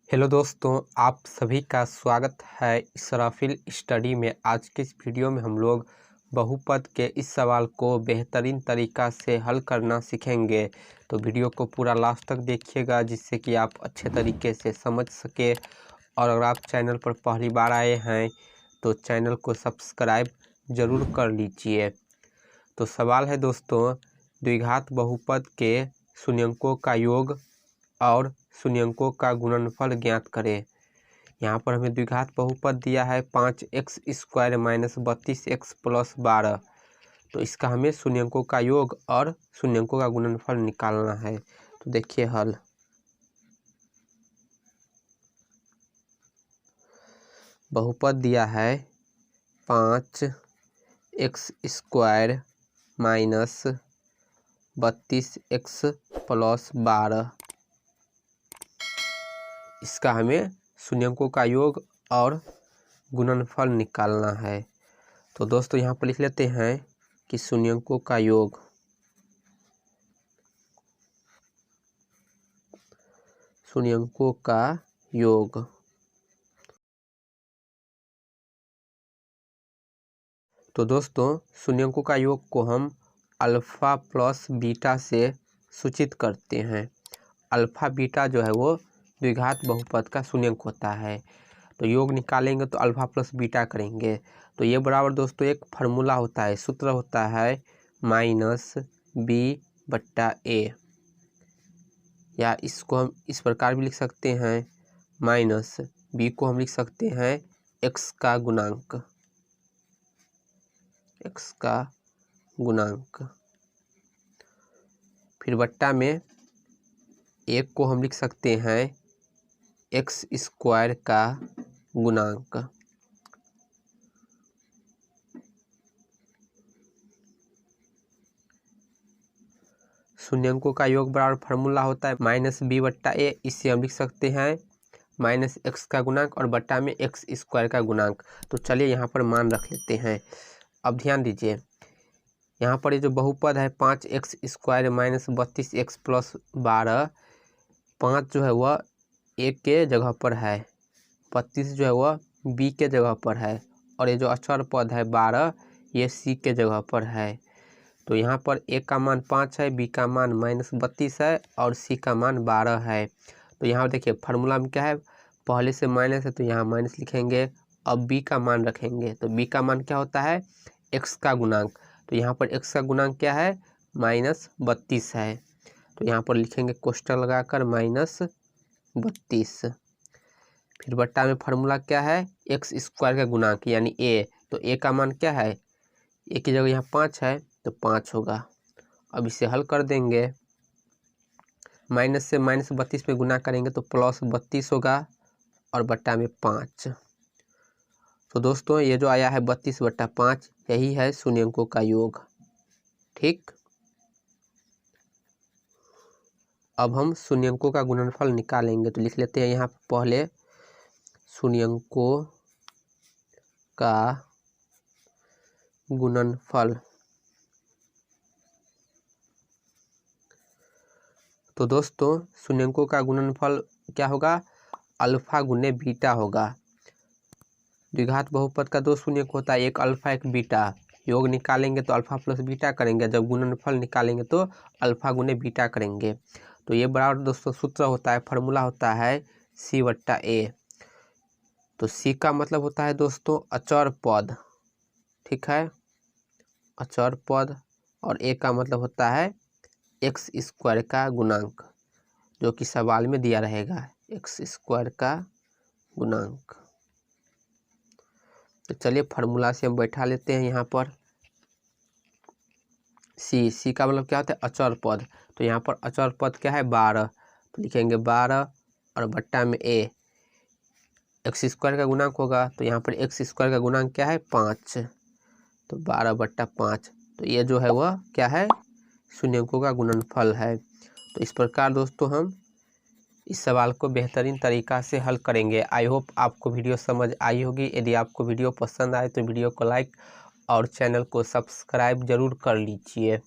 Hello दोस्तों, आप सभी का स्वागत है इसराफिल स्टडी में। आज के इस वीडियो में हम लोग बहुपद के इस सवाल को बेहतरीन तरीका से हल करना सीखेंगे। तो वीडियो को पूरा लास्ट तक देखिएगा जिससे कि आप अच्छे तरीके से समझ सके। और अगर आप चैनल पर पहली बार आए हैं तो चैनल को सब्सक्राइब ज़रूर कर लीजिए। तो सवाल है दोस्तों, द्विघात बहुपद के शून्यंकों का योग और शून्यंकों का गुणनफल ज्ञात करें। यहाँ पर हमें द्विघात बहुपद दिया है 5x² - 32x + 12। तो इसका हमें शून्यंकों का योग और शून्यंकों का गुणनफल निकालना है। तो देखिए हल। बहुपद दिया है 5x² - 32x + 12। इसका हमें शून्यंकों का योग और गुणनफल निकालना है। तो दोस्तों यहाँ पर लिख लेते हैं कि शून्यंकों का योग तो दोस्तों शून्यंकों का योग को हम अल्फ़ा प्लस बीटा से सूचित करते हैं। अल्फ़ा बीटा जो है वो द्विघात बहुपद का शून्यंक होता है। तो योग निकालेंगे तो अल्फ़ा प्लस बीटा करेंगे। तो ये बराबर दोस्तों एक फार्मूला होता है, सूत्र होता है -b/a, या इसको हम इस प्रकार भी लिख सकते हैं, -b को हम लिख सकते हैं x का गुणांक, फिर बट्टा में 1 को हम लिख सकते हैं x² का गुणांक। शून्यंकों का योग बराबर फार्मूला होता है -b/a। इससे हम लिख सकते हैं -x का गुणांक और बट्टा में x² का गुणांक। तो चलिए यहाँ पर मान रख लेते हैं। अब ध्यान दीजिए, यहाँ पर ये जो बहुपद है 5x² - 32x + 12, 5 जो है वह a के जगह पर है, 32 जो है वह b के जगह पर है, और ये जो अचर पद है 12 ये c के जगह पर है। तो यहाँ पर a का मान 5 है, b का मान -32 है और c का मान 12 है। तो यहाँ देखिए फार्मूला में क्या है, पहले से माइनस है तो यहाँ माइनस लिखेंगे। अब b का मान रखेंगे तो b का मान क्या होता है, x का गुणांक। तो यहाँ पर x का गुणांक क्या है, -32 है। तो यहाँ पर लिखेंगे कोष्टक लगाकर -32। फिर बट्टा में फार्मूला क्या है, x² का गुणांक यानी a। तो a का मान क्या है, a की जगह यहाँ 5 है तो 5 होगा। अब इसे हल कर देंगे, माइनस से -32 में गुना करेंगे तो +32 होगा और बट्टा में 5। तो दोस्तों ये जो आया है 32/5, यही है शून्यंकों का योग। ठीक, अब हम शून्यंकों का गुणनफल निकालेंगे। तो लिख लेते हैं यहाँ पहले शून्यंकों का गुणनफल। तो दोस्तों शून्यंकों का गुणनफल क्या होगा, अल्फा गुने बीटा होगा। द्विघात बहुपद का 2 शून्यंक होता है, एक अल्फा एक बीटा। योग निकालेंगे तो अल्फा प्लस बीटा करेंगे, जब गुणनफल निकालेंगे तो अल्फा गुने बीटा करेंगे। तो ये बराबर दोस्तों सूत्र होता है, फार्मूला होता है c/a। तो c का मतलब होता है दोस्तों अचर पद, ठीक है, अचर पद। और a का मतलब होता है x² का गुणांक, जो कि सवाल में दिया रहेगा, x² का गुणांक। तो चलिए फार्मूला से हम बैठा लेते हैं यहाँ पर। c का मतलब क्या होता है, अचर पद। तो यहाँ पर अचर पद क्या है, 12। तो लिखेंगे 12 और बट्टा में a, x² का गुणांक होगा। तो यहाँ पर x² का गुणांक क्या है, 5। तो 12/5। तो ये जो है वह क्या है, शून्यंकों का गुणनफल है। तो इस प्रकार दोस्तों हम इस सवाल को बेहतरीन तरीका से हल करेंगे। आई होप आपको वीडियो समझ आई होगी। यदि आपको वीडियो पसंद आए तो वीडियो को लाइक और चैनल को सब्सक्राइब जरूर कर लीजिए।